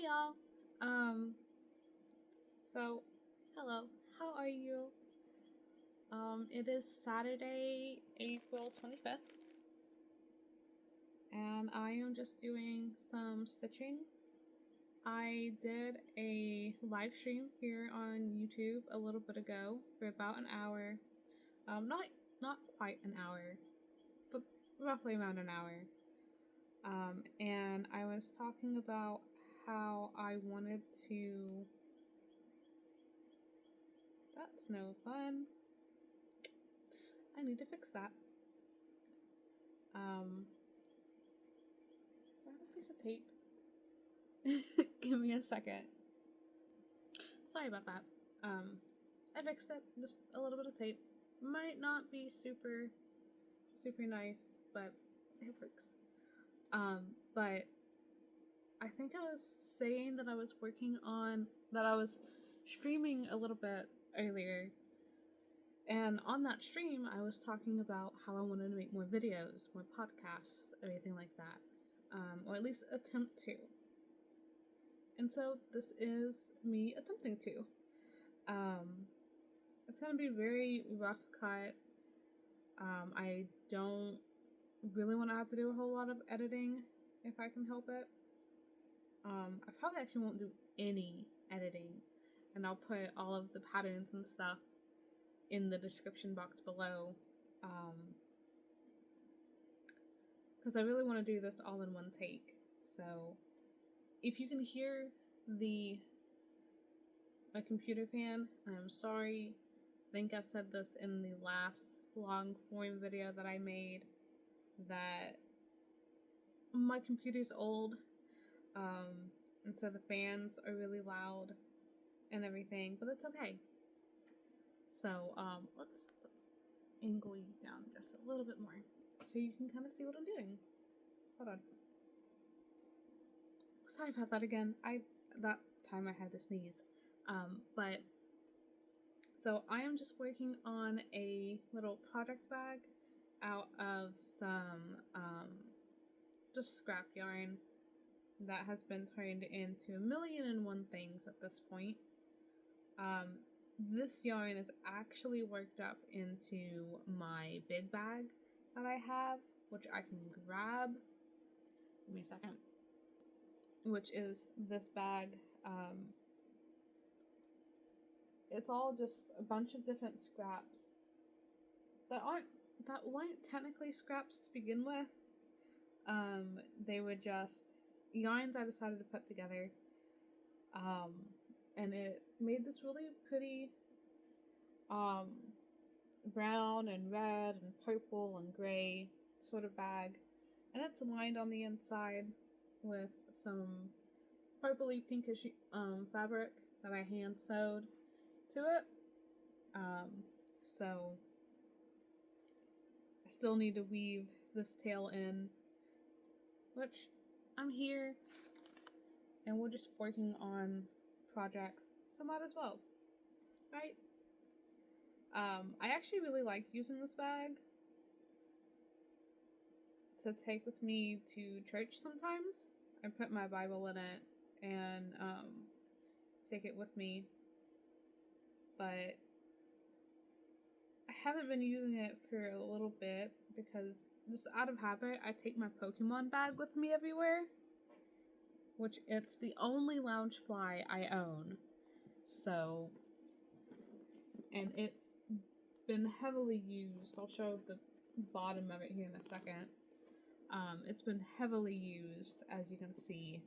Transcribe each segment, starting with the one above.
y'all. Um, so, hello, how are you? It is Saturday, April 25th, and I am just doing some stitching. I did a live stream here on YouTube a little bit ago for about an hour. Not quite an hour, but roughly around an hour. And I was talking about how I wanted to. That's no fun. I need to fix that. Do I have a piece of tape? Give me a second. Sorry about that. I fixed it. Just a little bit of tape. Might not be super nice, but it works. But I think I was saying that I was streaming a little bit earlier. And on that stream, I was talking about how I wanted to make more videos, more podcasts, everything like that. Or at least attempt to. And so this is me attempting to. It's going to be very rough cut. I don't really want to have to do a whole lot of editing if I can help it. I probably actually won't do any editing, and I'll put all of the patterns and stuff in the description box below, because I really want to do this all in one take. So if you can hear my computer fan, I'm sorry. I think I've said this in the last long form video that I made, that my computer's old, and so the fans are really loud and everything, but it's okay. So let's angle you down just a little bit more so you can kind of see what I'm doing. Hold on. Sorry about that again. That time I had to sneeze. But so I am just working on a little project bag out of some just scrap yarn that has been turned into 1,000,001 things at this point. This yarn is actually worked up into my big bag that I have, which I can grab. Give me a second. Which is this bag. It's all just a bunch of different scraps that weren't technically scraps to begin with. They were just yarns I decided to put together. And it made this really pretty brown and red and purple and gray sort of bag, and it's lined on the inside with some purpley pinkish fabric that I hand sewed to it. So I still need to weave this tail in, which I'm here, and we're just working on projects, so might as well, right? I actually really like using this bag to take with me to church sometimes. I put my Bible in it and take it with me, but I haven't been using it for a little bit because just out of habit I take my Pokemon bag with me everywhere, which it's the only Loungefly I own. So, and it's been heavily used. I'll show the bottom of it here in a second. It's been heavily used, as you can see.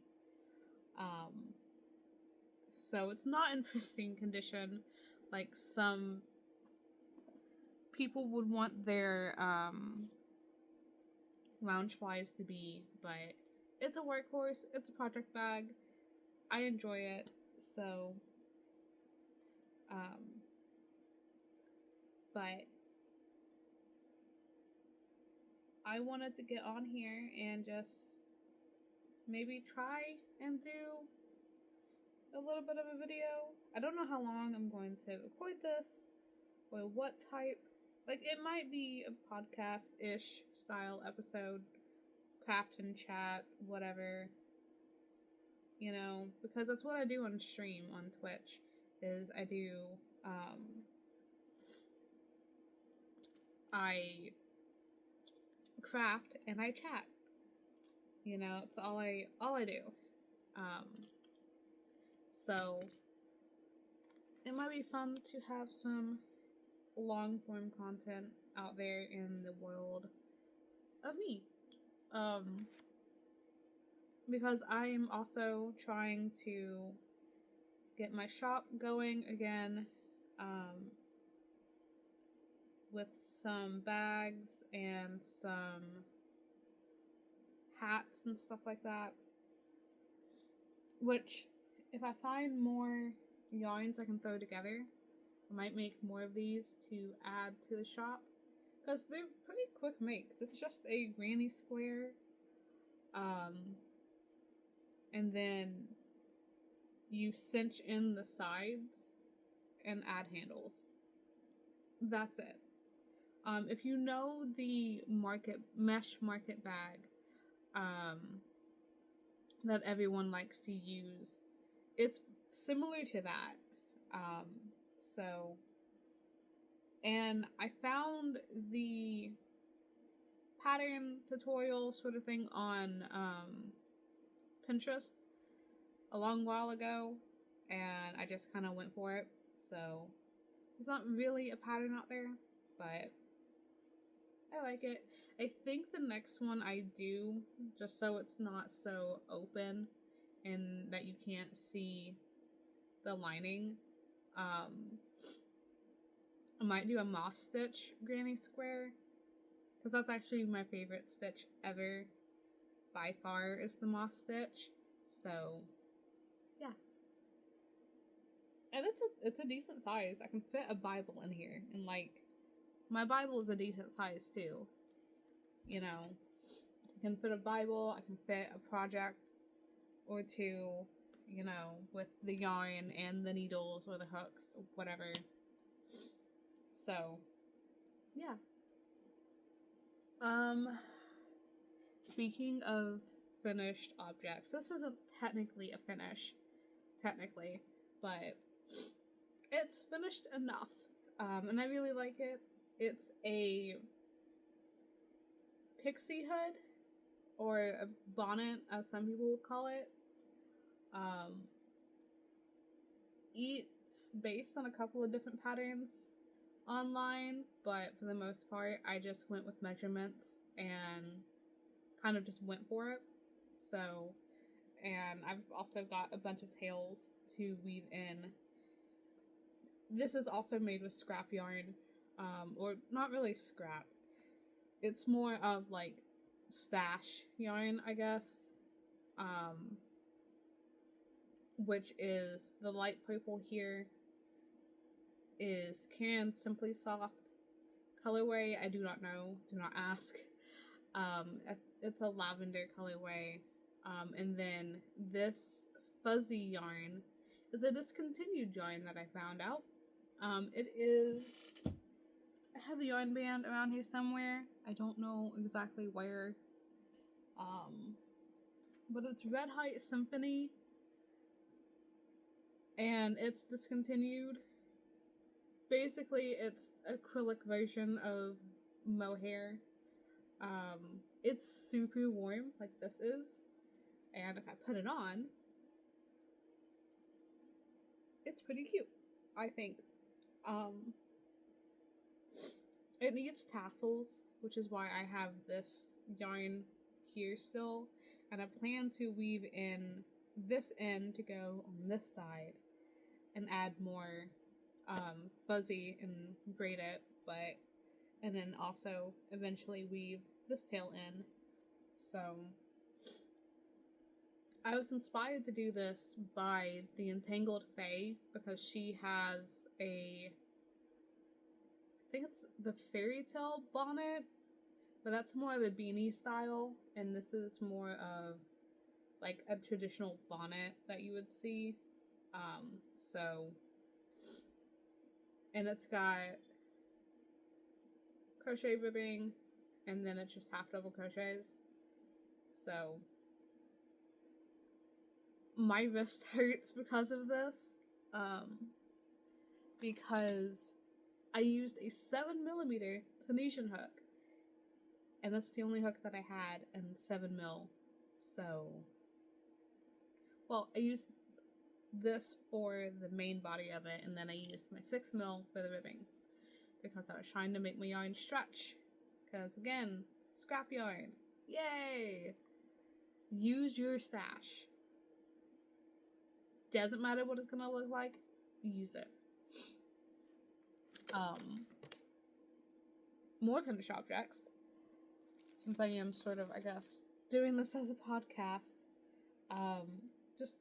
So it's not in pristine condition like some people would want their Loungeflies to be, but it's a workhorse, it's a project bag. I enjoy it, so but I wanted to get on here and just maybe try and do a little bit of a video. I don't know how long I'm going to record this or what type. Like, it might be a podcast-ish style episode, craft and chat, whatever. you know, because that's what I do on stream on Twitch, is I craft and I chat. You know, it's all I do. Um, so it might be fun to have some long form content out there in the world of me. Because I am also trying to get my shop going again, with some bags and some hats and stuff like that. Which, if I find more yarns I can throw together, I might make more of these to add to the shop. Because they're pretty quick makes. It's just a granny square. And then you cinch in the sides and add handles. That's it. If you know the mesh market bag, that everyone likes to use, it's similar to that. And I found the pattern tutorial sort of thing on Pinterest a long while ago, and I just kind of went for it. So it's not really a pattern out there, but I like it. I think the next one I do, just so it's not so open and that you can't see the lining, I might do a moss stitch granny square, because that's actually my favorite stitch ever by far, is the moss stitch. So yeah, and it's a decent size. I can fit a Bible in here, and like, my Bible is a decent size too. You know, I can fit a Bible, I can fit a project or two, you know, with the yarn and the needles or the hooks or whatever. So yeah. Speaking of finished objects, this isn't technically a finish, but it's finished enough. And I really like it. It's a pixie hood, or a bonnet, as some people would call it. It's based on a couple of different patterns online, but for the most part, I just went with measurements and kind of just went for it. So, and I've also got a bunch of tails to weave in. This is also made with scrap yarn, or not really scrap. It's more of like stash yarn, I guess, which is the light purple here is Karen Simply Soft colorway. I do not know, do not ask. It's a lavender colorway, and then this fuzzy yarn is a discontinued yarn that I found out. It is, I have the yarn band around here somewhere. I don't know exactly where. But it's Red Height Symphony, and it's discontinued. Basically, it's acrylic version of mohair. It's super warm, like this is, and if I put it on, it's pretty cute, I think. It needs tassels, which is why I have this yarn here still, and I plan to weave in this end to go on this side and add more fuzzy and braid it, and then also eventually weave this tail in. So I was inspired to do this by the Entangled Fae, because she has I think it's the fairy tale bonnet, but that's more of a beanie style, and this is more of like a traditional bonnet that you would see. And it's got crochet ribbing, and then it's just half double crochets. So my wrist hurts because of this. Because I used a 7mm Tunisian hook. And that's the only hook that I had in 7mm. So, well, I used this for the main body of it, and then I used my 6mm for the ribbing. Because I was trying to make my yarn stretch. Because, again, scrap yarn. Yay! Use your stash. Doesn't matter what it's gonna look like, use it. More finished objects. Since I am sort of, I guess, doing this as a podcast. Just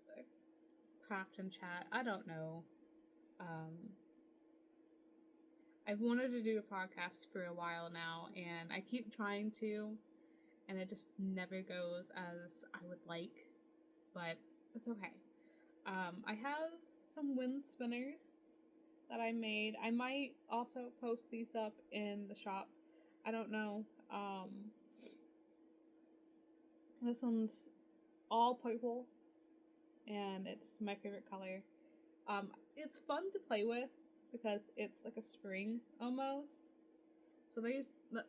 craft and chat. I don't know. I've wanted to do a podcast for a while now, and I keep trying to, and it just never goes as I would like, but it's okay. I have some wind spinners that I made. I might also post these up in the shop. I don't know. This one's all purple, and it's my favorite color. It's fun to play with because it's like a spring almost. So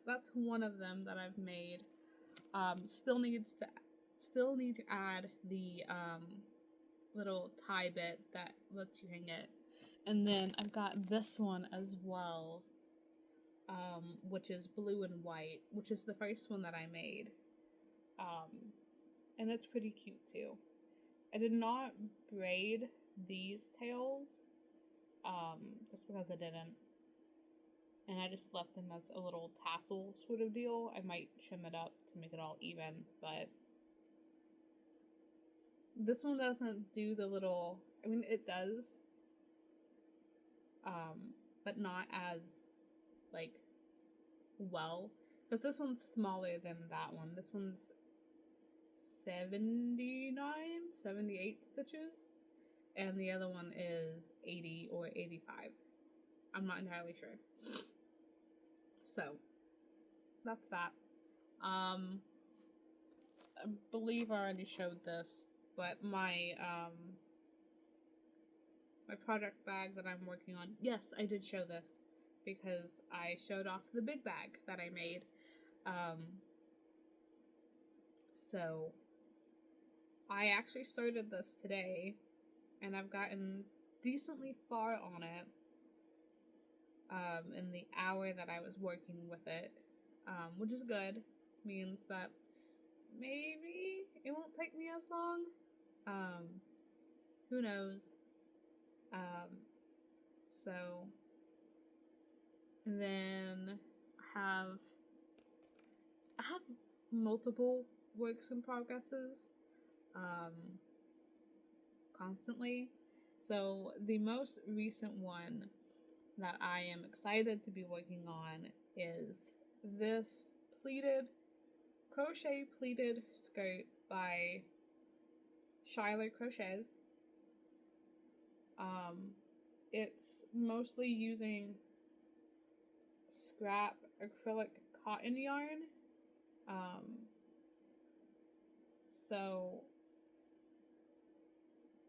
that's one of them that I've made. Still need to add the little tie bit that lets you hang it. And then I've got this one as well, which is blue and white, which is the first one that I made. And it's pretty cute too. I did not braid these tails, just because I didn't. And I just left them as a little tassel sort of deal. I might trim it up to make it all even, but this one doesn't do the little, I mean, it does, but not as, like, well, because this one's smaller than that one. This one's 78 stitches, and the other one is 80 or 85. I'm not entirely sure. So, that's that. I believe I already showed this, but my my project bag that I'm working on, yes, I did show this, because I showed off the big bag that I made. So, I actually started this today, and I've gotten decently far on it, in the hour that I was working with it, which is good. Means that maybe it won't take me as long. Who knows? So, and then I have multiple works in progresses, constantly. So the most recent one that I am excited to be working on is this crochet pleated skirt by Shyler Crochets. It's mostly using scrap acrylic cotton yarn.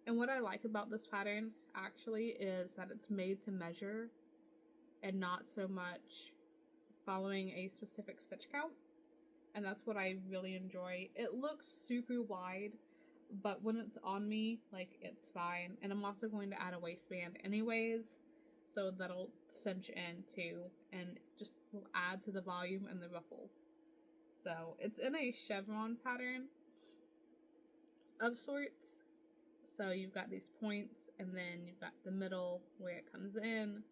And what I like about this pattern actually is that it's made to measure and not so much following a specific stitch count. And that's what I really enjoy. It looks super wide, but when it's on me, like, it's fine. And I'm also going to add a waistband anyways, so that'll cinch in too, and just will add to the volume and the ruffle. So it's in a chevron pattern of sorts. So you've got these points, and then you've got the middle where it comes in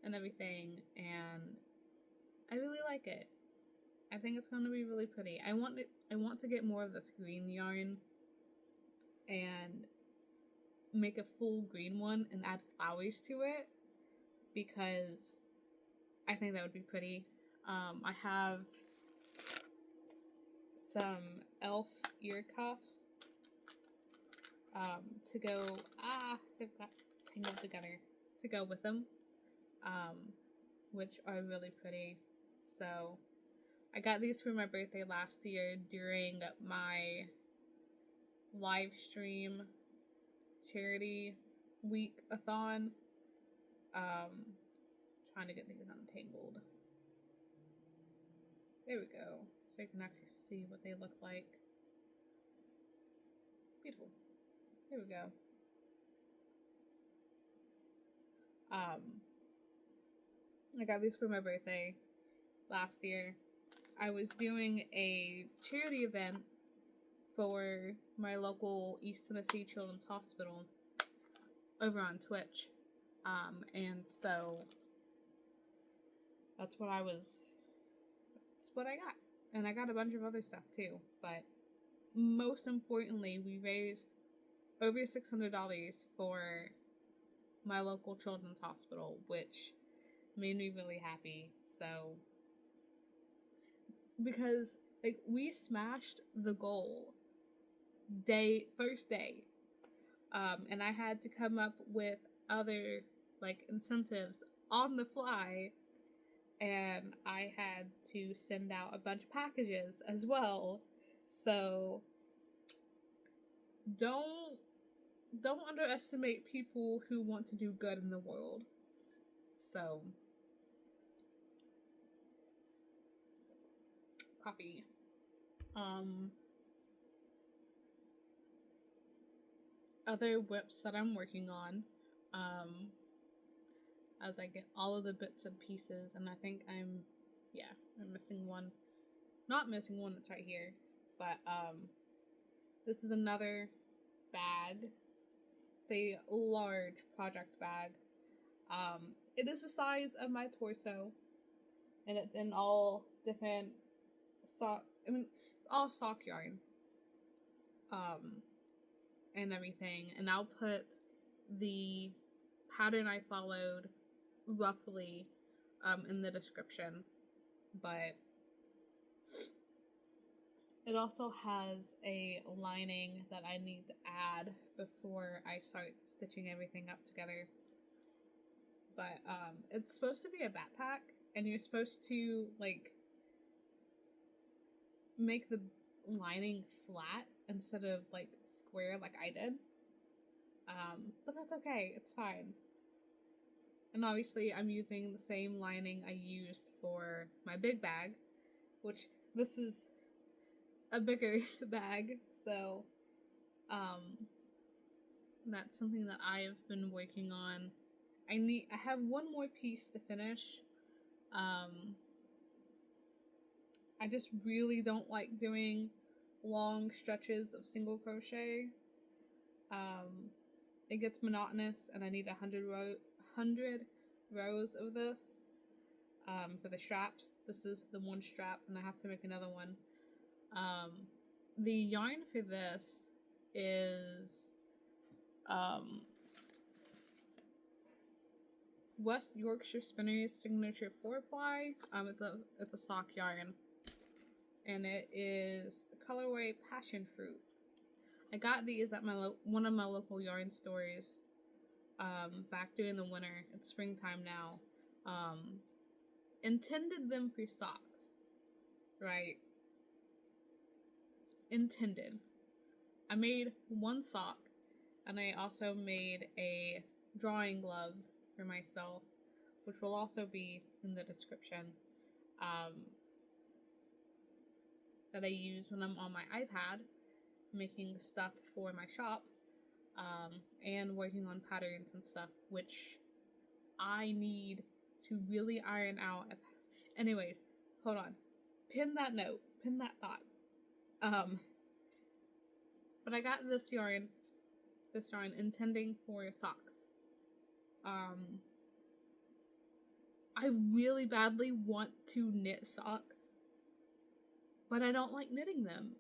and everything, and I really like it. I think it's going to be really pretty. I want to get more of this green yarn and make a full green one and add flowers to it, because I think that would be pretty. I have some elf ear cuffs to go, they've got tangled together, to go with them, which are really pretty. So I got these for my birthday last year during my live stream charity week-a-thon. Trying to get these untangled. There we go. So you can actually see what they look like. Beautiful. There we go. I got these for my birthday last year. I was doing a charity event for my local East Tennessee Children's Hospital over on Twitch. And so that's what I got. And I got a bunch of other stuff too. But most importantly, we raised over $600 for my local children's hospital, which made me really happy. So, because like we smashed the goal first day, and I had to come up with other like incentives on the fly, and I had to send out a bunch of packages as well. So don't underestimate people who want to do good in the world. So, coffee. Other whips that I'm working on, as I get all of the bits and pieces, and I think I'm missing one. Not missing one, it's right here. But, this is another bag. It's a large project bag. It is the size of my torso, and it's in all different it's all sock yarn, and everything. And I'll put the pattern I followed roughly, in the description. But it also has a lining that I need to add before I start stitching everything up together. But, it's supposed to be a backpack, and you're supposed to, like, make the lining flat instead of, like, square like I did. But that's okay, it's fine. And obviously I'm using the same lining I used for my big bag, which this is a bigger bag, so, that's something that I've been working on. I have one more piece to finish. I just really don't like doing long stretches of single crochet. It gets monotonous, and I need 100 rows of this, for the straps. This is the one strap, and I have to make another one. The yarn for this is, West Yorkshire Spinner's signature 4-ply. It's a sock yarn, and it is the colorway Passion Fruit. I got these at one of my local yarn stores, back during the winter. It's springtime now. Intended them for socks, right? Intended. I made one sock, and I also made a drawing glove for myself, which will also be in the description, that I use when I'm on my iPad making stuff for my shop, and working on patterns and stuff, which I need to really iron out. Anyways, hold on. Pin that note. Pin that thought. But I got this yarn intending for socks. I really badly want to knit socks, but I don't like knitting them.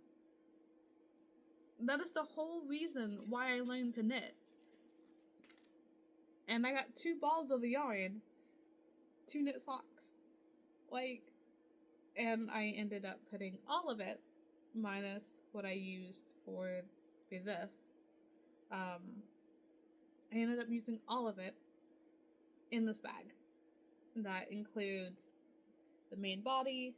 That is the whole reason why I learned to knit. And I got 2 balls of the yarn to knit socks. And I ended up putting all of it, minus what I used for this. I ended up using all of it in this bag. That includes the main body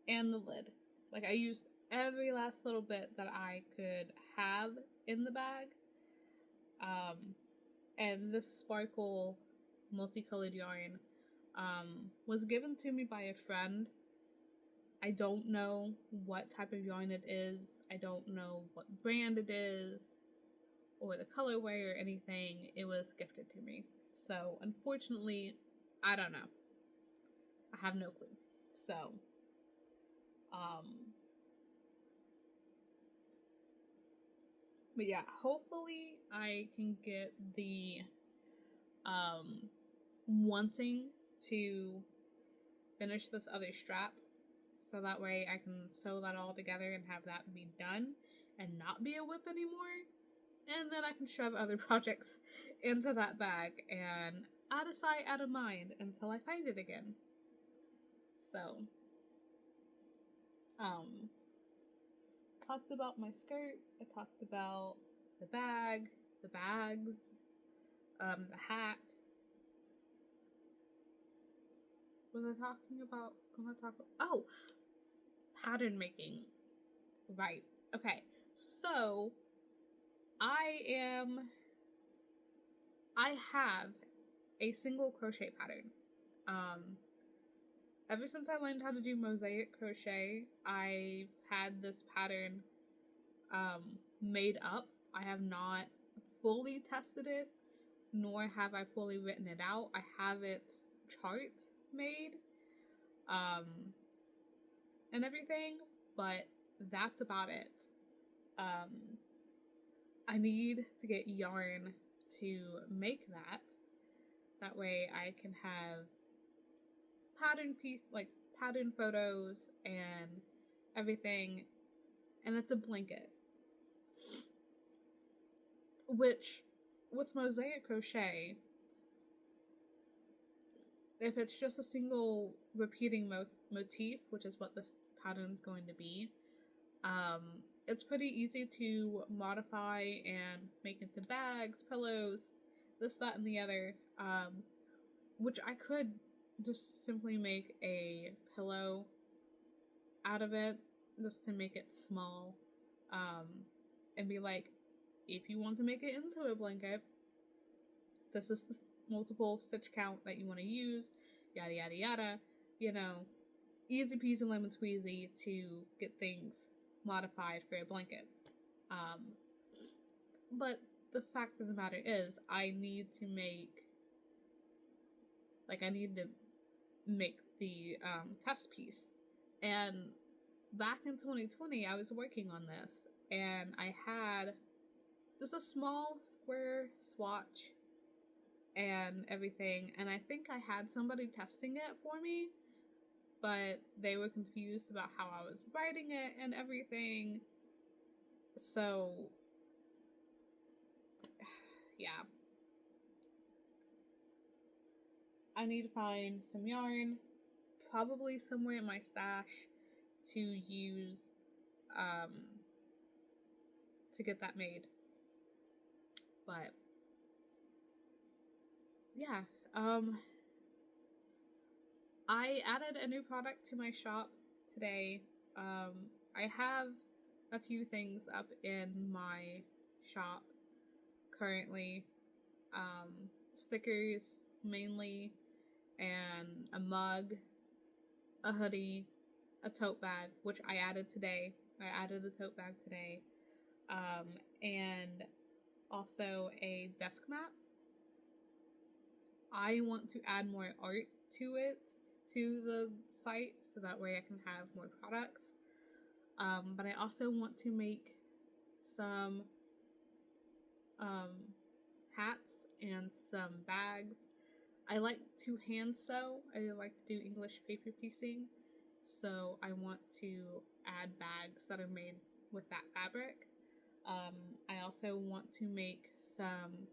and the lid. Like, I used every last little bit that I could have in the bag. And this sparkle multicolored yarn was given to me by a friend. I don't know what type of yarn it is. I don't know what brand it is or the colorway or anything. It was gifted to me. So unfortunately, I don't know. I have no clue. So, but yeah, hopefully I can get the wanting to finish this other strap so that way I can sew that all together and have that be done and not be a whip anymore. And then I can shove other projects into that bag and out of sight, out of mind until I find it again. So, talked about my skirt, I talked about the bag, the bags, the hat. Was I talking about, oh, pattern making. Right. Okay. So, I have a single crochet pattern. Ever since I learned how to do mosaic crochet, I've had this pattern made up. I have not fully tested it, nor have I fully written it out. I have its chart made and everything, but that's about it. I need to get yarn to make that. That way I can have pattern photos and everything, and it's a blanket. Which, with mosaic crochet, if it's just a single repeating motif, which is what this pattern's going to be, it's pretty easy to modify and make into bags, pillows, this, that, and the other, which I could just simply make a pillow out of it, just to make it small, and be like, if you want to make it into a blanket, this is the multiple stitch count that you want to use, yada yada yada, you know, easy peasy lemon squeezy to get things modified for a blanket. But the fact of the matter is, I need to make the test piece. And back in 2020, I was working on this, and I had just a small square swatch and everything, and I think I had somebody testing it for me, but they were confused about how I was writing it and everything. So, yeah. I need to find some yarn, probably somewhere in my stash, to use to get that made. But yeah, I added a new product to my shop today. I have a few things up in my shop currently. Stickers mainly, and a mug, a hoodie, a tote bag, which I added today. I added the tote bag today. And also a desk mat. I want to add more art to it, to the site, so that way I can have more products. But I also want to make some hats and some bags. I like to hand sew. I like to do English paper piecing. So I want to add bags that are made with that fabric. I also want to make some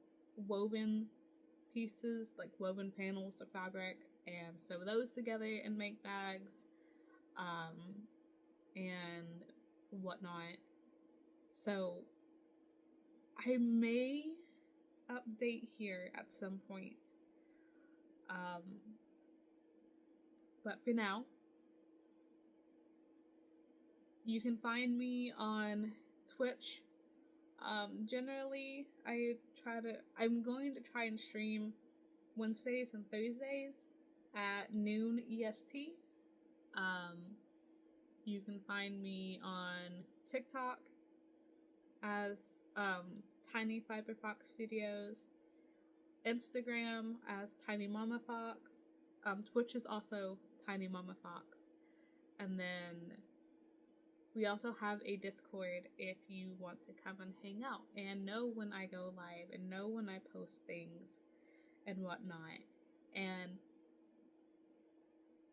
woven pieces, like woven panels of fabric, and sew those together and make bags, and whatnot. So I may update here at some point. But for now, you can find me on Twitch. Generally, I'm going to try and stream Wednesdays and Thursdays at noon EST. You can find me on TikTok as tinymamafox Studios, Instagram as tinymamafox. Twitch is also tinymamafox, and then we also have a Discord if you want to come and hang out and know when I go live and know when I post things and whatnot. And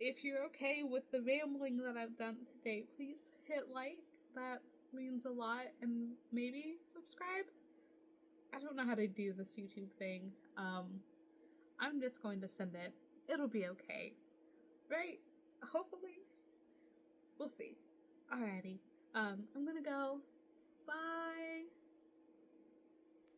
if you're okay with the rambling that I've done today, please hit like. That means a lot. And maybe subscribe. I don't know how to do this YouTube thing. I'm just going to send it. It'll be okay. Right? Hopefully. We'll see. Alrighty. I'm gonna go. Bye.